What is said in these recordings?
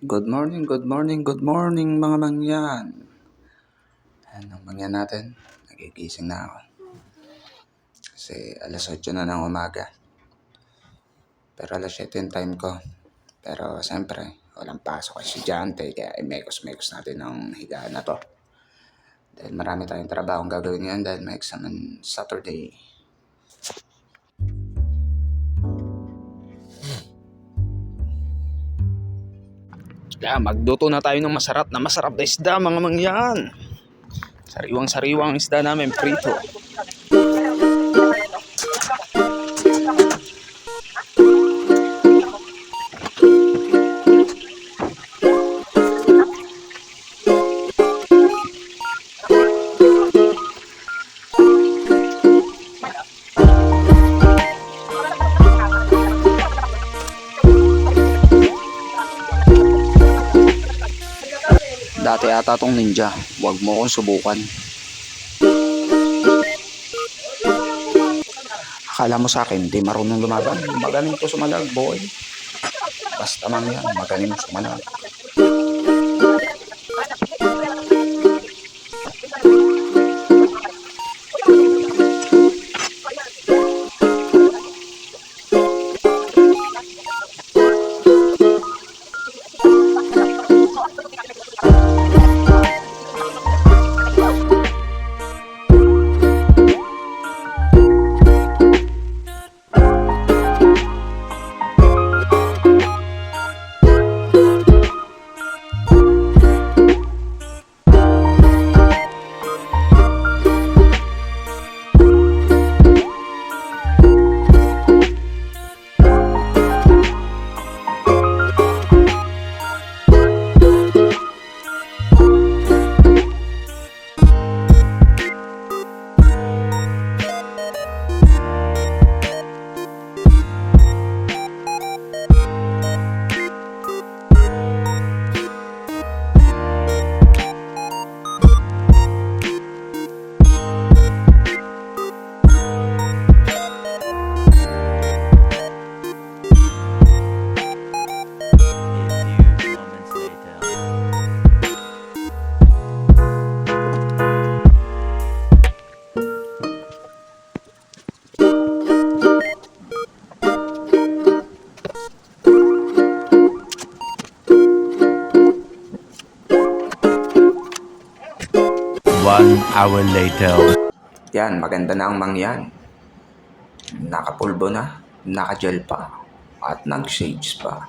Good morning, good morning, good morning mga mangyan. Anong mangyan natin? Nagigising na ako. Kasi alas 8 na ng umaga. Pero alas 7 yung time ko. Pero siyempre, walang pasok kasi estudyante. Kaya mekos-mekos natin ang higaan na to. Dahil marami tayong trabaho gagawin ngayon dahil may exam on Saturday. Kaya magluto na tayo ng masarap na isda mga mangyan. Sariwang-sariwang isda namin prito. Dati ata tong ninja, huwag mo akong subukan. Akala mo sa akin, di marunong lumaban. Magaling to sumalag, boy. Basta man yan, magaling sumalag. One hour later. Yan, maganda na ang mangyan. Nakapulbo na, nakagel pa, at nag-shades pa.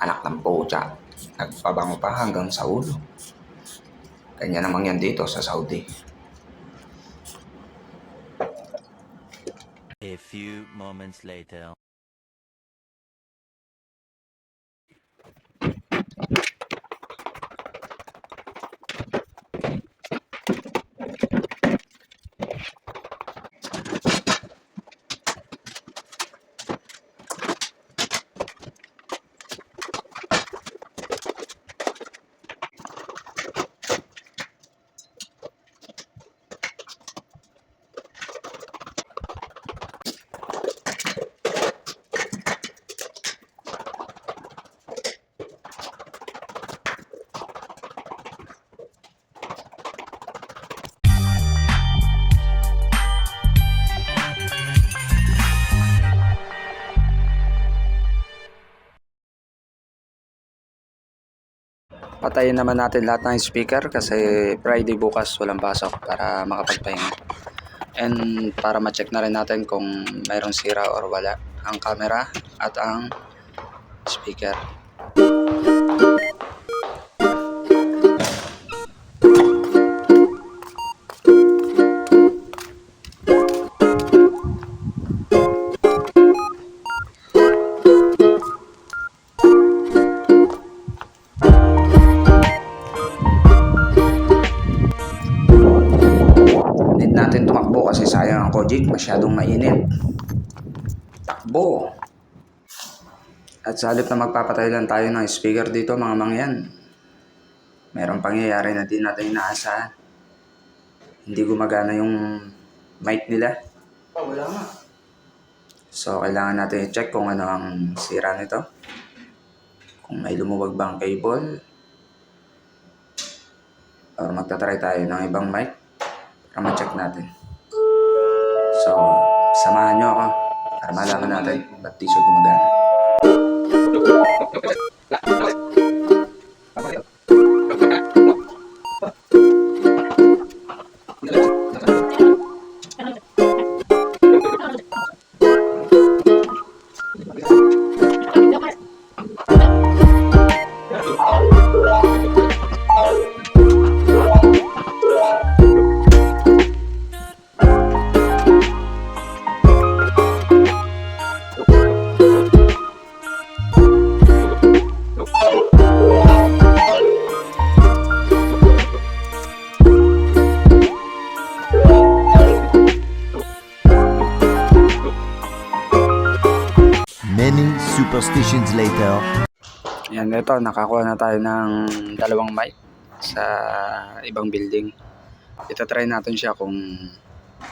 Anak ng pucha, nagpabango pa hanggang sa ulo. Ganyan ang mangyan dito sa Saudi. A few moments later. Patayin naman natin lahat ng speaker kasi Friday bukas walang pasok para makapagpahinga. And para ma-check na rin natin kung mayroong sira or wala ang camera at ang speaker. Need natin tumakbo kasi sayang ang Kojik, masyadong mainit. Takbo! At sa halip na magpapatay lang tayo ng speaker dito mga mangyan, merong pangyayari na di natin inaasahan. Hindi gumagana yung mic nila. Wala nga. So kailangan natin i-check kung ano ang sira nito. kung may lumuwag bang cable or magta-try tayo ng ibang mic para ma-check natin. So, samahan nyo ako para malaman natin ba't di siya gumagana. Many superstitions later. Yan, ito, nakakuha na tayo ng dalawang mic sa ibang building. Ito-try natin siya kung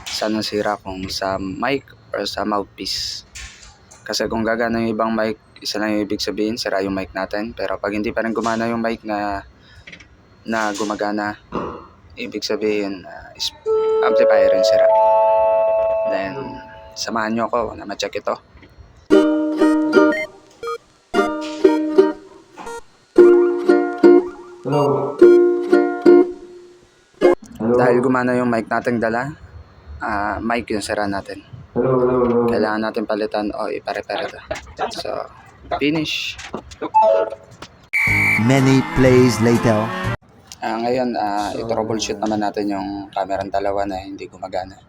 saan nasira, kung sa mic or sa mouthpiece. Kasi kung gagana yung ibang mic, isa lang yung ibig sabihin, sira yung mic natin. Pero pag hindi pa rin gumana yung mic na gumagana, ibig sabihin, amplifier yung sira. Then, samahan nyo ako na ma-check ito. Hello. Hello. Dahil gumana yung mic nating dala, mic yung sira natin. Hello. Kailangan natin palitan o ipare-pare ito. So, finish. Many plays later. Ngayon, i-troubleshoot naman natin yung camera ng dalawa na hindi gumagana.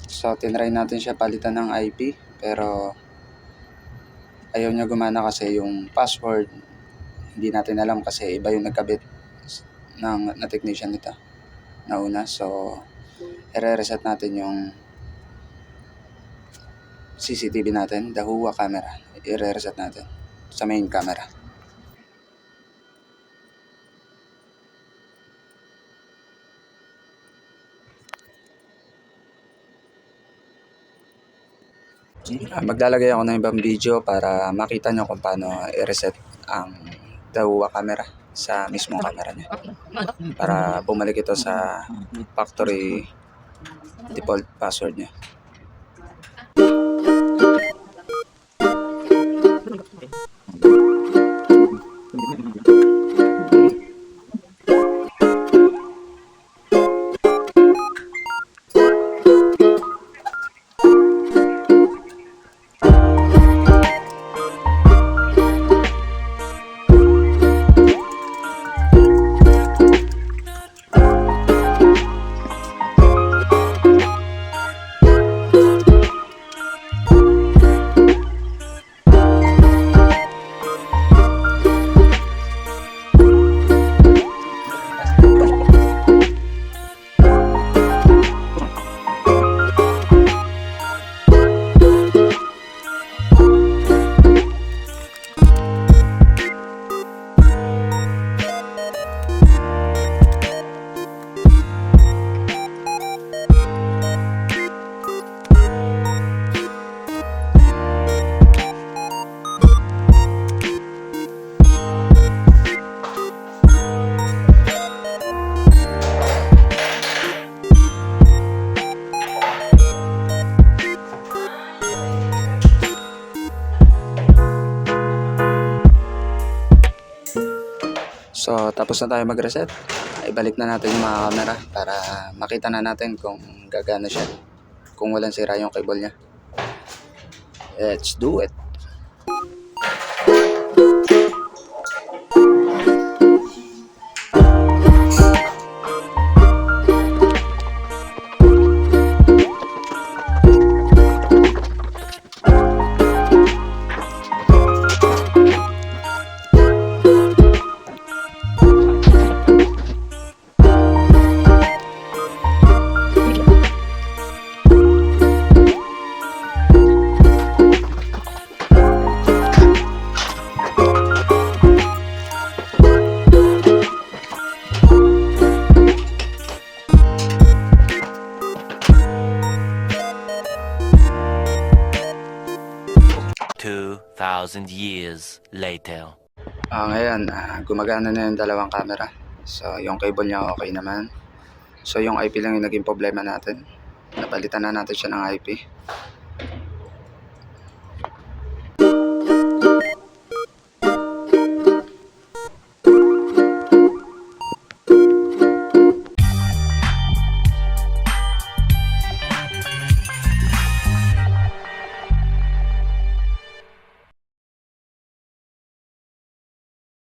So, tinry natin siya palitan ng IP, pero ayaw niya gumana kasi yung password, hindi natin alam kasi iba yung nagkabit na technician nito na una. So, i-reset natin yung CCTV natin, the Hua camera. I-reset natin sa main camera. Maglalagay ako ng ibang video para makita nyo kung paano i-reset ang the Hua camera sa mismong camera niya. Para bumalik ito sa factory default password niya. So, tapos na tayo mag-reset. Ibalik na natin yung mga camera para makita na natin kung gagana siya. Kung walang sira yung cable niya. Let's do it! 2,000 years later. Ngayon, gumagana na yung dalawang camera. So, yung cable niya okay naman. So, yung IP lang yung naging problema natin. Napalitan na natin siya ng IP.